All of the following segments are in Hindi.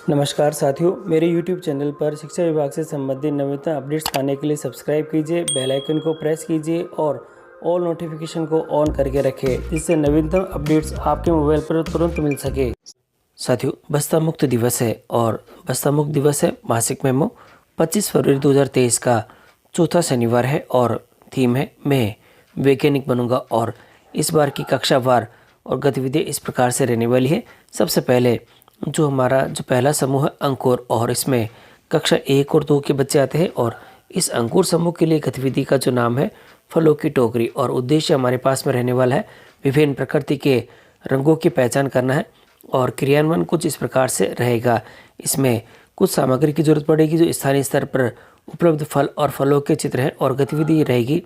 नमस्कार साथियों, मेरे YouTube चैनल पर शिक्षा विभाग से संबंधित नवीनतम अपडेट्स पाने के लिए सब्सक्राइब कीजिए, बेल आइकन को प्रेस कीजिए और ऑल नोटिफिकेशन को ऑन करके रखें, जिससे नवीनतम अपडेट्स आपके मोबाइल पर तुरंत मिल सके। साथियों, बस्ता मुक्त दिवस है और बस्ता मुक्त दिवस है मासिक मेमो 25 फरवरी 2023 का चौथा शनिवार है और थीम है मैं वैज्ञानिक बनूंगा। और इस बार की कक्षावार और गतिविधियाँ इस प्रकार से रहने वाली है। सबसे पहले जो हमारा जो पहला समूह है अंकुर, और इसमें कक्षा 1 और 2 के बच्चे आते हैं। और इस अंकुर समूह के लिए गतिविधि का जो नाम है फलों की टोकरी, और उद्देश्य हमारे पास में रहने वाला है विभिन्न प्रकृति के रंगों की पहचान करना है। और क्रियान्वयन कुछ इस प्रकार से रहेगा। इसमें कुछ सामग्री की जरूरत पड़ेगी जो स्थानीय स्तर पर उपलब्ध फल और फलों के चित्र हैं। और गतिविधि रहेगी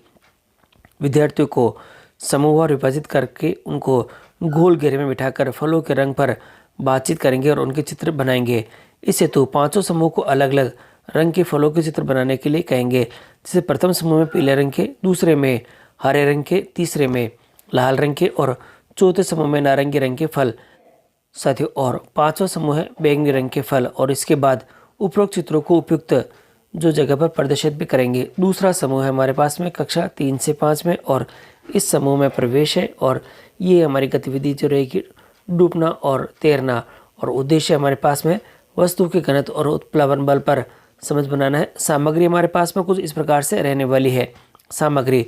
विद्यार्थियों को समूहवार विभाजित करके उनको गोल घेरे में बिठाकर फलों के रंग पर बातचीत करेंगे और उनके चित्र बनाएंगे। इस हेतु पांचों समूह को अलग अलग रंग के फलों के चित्र बनाने के लिए कहेंगे। जैसे प्रथम समूह में पीले रंग के, दूसरे में हरे रंग के, तीसरे में लाल रंग के और चौथे समूह में नारंगी रंग के फल साथियों। और पांचवा समूह है बैंगनी रंग के फल। और इसके बाद उपरोक्त चित्रों को उपयुक्त जो जगह पर प्रदर्शित भी करेंगे। दूसरा समूह है हमारे पास में कक्षा 3 से 5 में, और इस समूह में प्रवेश है। और ये हमारी गतिविधि जो रहेगी डूबना और तैरना। और उद्देश्य हमारे पास में वस्तु के घनत्व और उत्प्लावन बल पर समझ बनाना है। सामग्री हमारे पास में कुछ इस प्रकार से रहने वाली है। सामग्री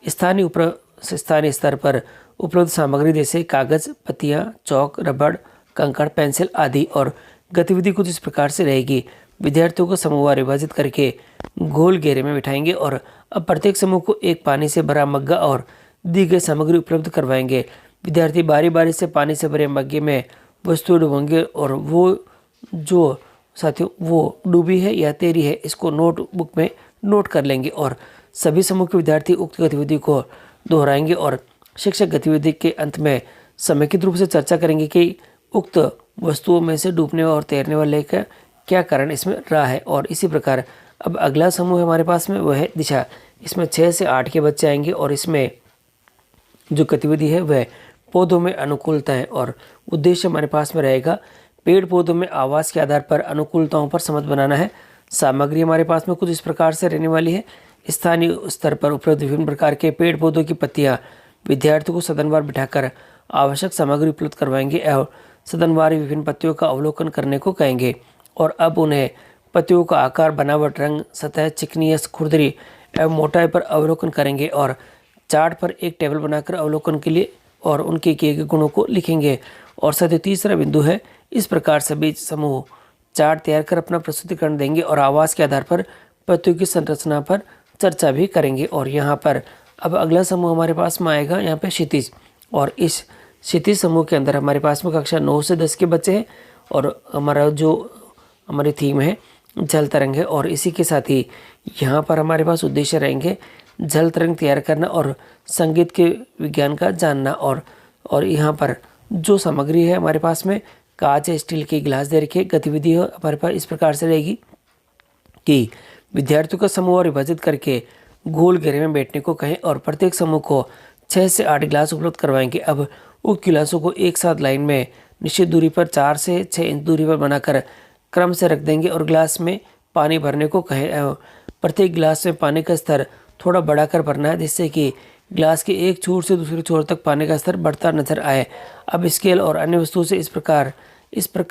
स्थानीय स्तर पर उपलब्ध सामग्री जैसे कागज, पत्तियां, चौक, रबड़, कंकड़, पेंसिल आदि। और गतिविधि कुछ इस प्रकार से रहेगी। विद्यार्थियों को समूहवार विभाजित करके गोल घेरे में बिठाएंगे और अब प्रत्येक समूह को एक पानी से भरा मग्गा और दी गई सामग्री उपलब्ध करवाएंगे। विद्यार्थी बारी बारी से पानी से भरे मग्गे में वस्तुएं डुबोंगे और वो जो साथियों वो डूबी है या तैरी है इसको नोटबुक में नोट कर लेंगे। और सभी समूह के विद्यार्थी उक्त गतिविधि को दोहराएंगे और शिक्षक गतिविधि के अंत में समेकित रूप से चर्चा करेंगे कि उक्त वस्तुओं में से डूबने और तैरने वाले का क्या कारण इसमें रहा है। और इसी प्रकार अब अगला समूह हमारे पास में वह है दिशा। इसमें 6 से 8 के बच्चे आएंगे और इसमें जो गतिविधि है वह पौधों में अनुकूलता है। और उद्देश्य हमारे पास में रहेगा पेड़ पौधों में आवास के आधार पर अनुकूलताओं पर समझ बनाना है। सामग्री हमारे पास में कुछ इस प्रकार से रहने वाली है। स्थानीय स्तर पर उपलब्ध विभिन्न प्रकार के पेड़ पौधों की पत्तियां विद्यार्थियों को सदनवार बिठाकर आवश्यक सामग्री उपलब्ध करवाएंगे और सदनवार विभिन्न पत्तियों का अवलोकन करने को कहेंगे। और अब उन्हें पत्तियों का आकार, बनावट, रंग, सतह, चिकनियस, खुरदरी एवं मोटाई पर अवलोकन करेंगे और चार्ट पर एक टेबल बनाकर अवलोकन के लिए और उनके किए गए गुणों को लिखेंगे। और साथ ही तीसरा बिंदु है इस प्रकार सभी समूह चार्ट तैयार कर अपना प्रस्तुतिकरण देंगे और आवास के आधार पर पत्तियों की संरचना पर चर्चा भी करेंगे। और यहाँ पर अब अगला समूह हमारे पास में आएगा यहाँ पे क्षितिज। और इस क्षितिज समूह के अंदर हमारे पास में कक्षा 9 से 10 के बच्चे हैं और हमारी थीम है जल तरंग है। और इसी के साथ ही यहाँ पर हमारे पास उद्देश्य रहेंगे जल तरंग तैयार करना और संगीत के विज्ञान का जानना। और यहाँ पर जो सामग्री है हमारे पास में कांच या स्टील के गिलास दे रखे। गतिविधि हमारे पास इस प्रकार से रहेगी कि विद्यार्थियों का समूह और विभाजित करके गोल घेरे में बैठने को कहें और प्रत्येक समूह को 6 से 8 गिलास उपलब्ध करवाएंगे। अब उक्त गिलासों को एक साथ लाइन में निश्चित दूरी पर 4 से 6 इंच दूरी पर बनाकर क्रम से रख देंगे और गिलास में पानी भरने को कहें। प्रत्येक गिलास में पानी का स्तर थोड़ा बढ़ाकर भरना है जिससे कि गिलास के एक छोर से दूसरे छोर तक पानी का स्तर बढ़ता नजर आए। अब स्केल और अन्य वस्तुओं से इस पर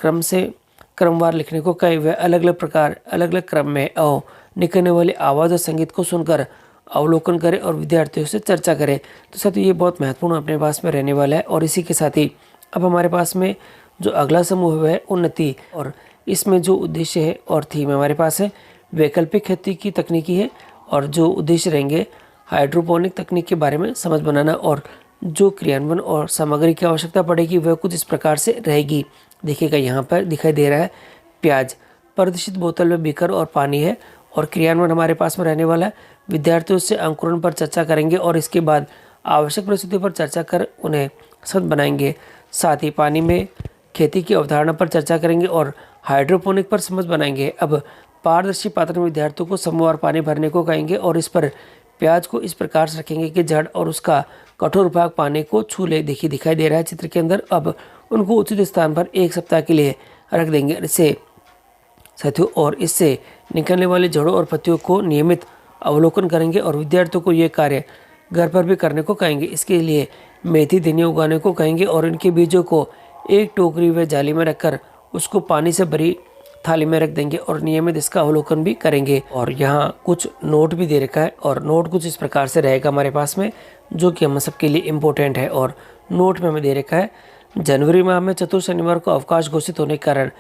क्रमवार लिखने को कहे। वह अलग अलग क्रम में निकलने वाली आवाज़ और संगीत को सुनकर अवलोकन करें और विद्यार्थियों से चर्चा करें। तो साथियों ये बहुत महत्वपूर्ण अपने पास में रहने वाला है। और इसी के साथ ही अब हमारे पास में जो अगला समूह है उन्नति। और इसमें जो उद्देश्य है और थीम हमारे पास है वैकल्पिक खेती की तकनीकी है। और जो उद्देश्य रहेंगे हाइड्रोपोनिक तकनीक के बारे में समझ बनाना। और जो क्रियान्वयन और सामग्री की आवश्यकता पड़ेगी वह कुछ इस प्रकार से रहेगी। देखिएगा यहाँ पर दिखाई दे रहा है प्याज, प्रदर्शित बोतल में बीकर और पानी है। और क्रियान्वयन हमारे पास में रहने वाला है विद्यार्थियों से अंकुरण पर चर्चा करेंगे और इसके बाद आवश्यक परिस्थितियों पर चर्चा कर उन्हें समझ बनाएंगे। साथ ही पानी में खेती की अवधारणा पर चर्चा करेंगे और हाइड्रोपोनिक पर समझ बनाएंगे। अब पारदर्शी पात्र में विद्यार्थियों को समूहवार पानी भरने को कहेंगे और इस पर प्याज को इस प्रकार से रखेंगे कि जड़ और उसका कठोर भाग पानी को छू ले। देखिए दिखाई दे रहा है चित्र के अंदर। अब उनको उचित स्थान पर 1 सप्ताह के लिए रख देंगे। इससे साथियों, और इससे निकलने वाले जड़ों और पत्तियों को नियमित अवलोकन करेंगे और विद्यार्थियों को ये कार्य घर पर भी करने को कहेंगे। इसके लिए मेथी धनिया उगाने को कहेंगे और इनके बीजों को एक टोकरी व जाली में रखकर उसको पानी से भरी थाली में रख देंगे और नियमित इसका अवलोकन भी करेंगे। और यहाँ कुछ नोट भी दे रखा है और नोट कुछ इस प्रकार से रहेगा हमारे पास में, जो कि हम सबके लिए इम्पोर्टेंट है। और नोट में हमें दे रखा है, जनवरी माह में चतुर्थ शनिवार को अवकाश घोषित होने के कारण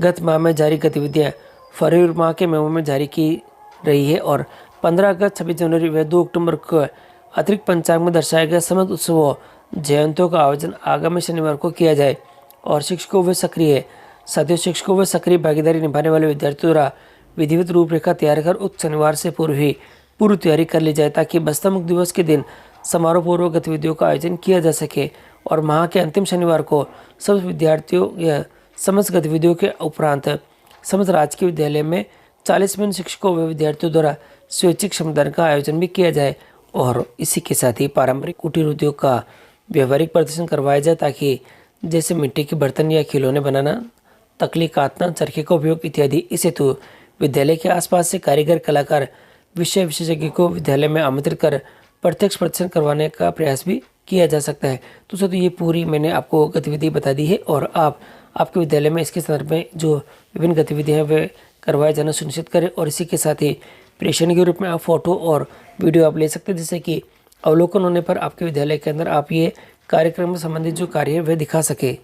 गत माह में जारी गतिविधियाँ फरवरी माह के मेमो में जारी की रही है और 15 अगस्त, 26 जनवरी व 2 अक्टूबर को अतिरिक्त पंचांग में दर्शाए गए समस्त उत्सवों जयंतियों का आयोजन आगामी शनिवार को किया जाए। और शिक्षकों व सक्रिय साथियों, शिक्षकों व सक्रिय भागीदारी निभाने वाले विद्यार्थियों द्वारा विधिवत रूपरेखा तैयार कर उक्त शनिवार से पूर्व ही पूर्व तैयारी कर ली जाए, ताकि बस्ता मुक्त दिवस के दिन समारोह पूर्वक गतिविधियों का आयोजन किया जा सके। और माह के अंतिम शनिवार को समस्त विद्यार्थियों या समस्त गतिविधियों के उपरांत समस्त राजकीय विद्यालय में 40 मिनट शिक्षकों व विद्यार्थियों द्वारा स्वैच्छिक श्रमदान का आयोजन भी किया जाए। और इसी के साथ ही पारंपरिक कुटीर उद्योग का व्यवहारिक प्रदर्शन करवाया जाए, ताकि जैसे मिट्टी के बर्तन या खिलौने बनाना, तकली काटना, चरखे का उपयोग इत्यादि। इस हेतु विद्यालय के आसपास से कारीगर, कलाकार, विषय विशेषज्ञ को विद्यालय में आमंत्रित कर प्रत्यक्ष प्रदर्शन करवाने का प्रयास भी किया जा सकता है। तो साथियों, ये पूरी मैंने आपको गतिविधि बता दी है और आप आपके विद्यालय में इसके संदर्भ में जो विभिन्न गतिविधियाँ हैं वे करवाए जाना सुनिश्चित करें। और इसी के साथ ही प्रेषण के रूप में आप फोटो और वीडियो आप ले सकते हैं, जिससे कि अवलोकन होने पर आपके विद्यालय के अंदर आप ये कार्यक्रम से संबंधित जो कार्य है वह दिखा सके।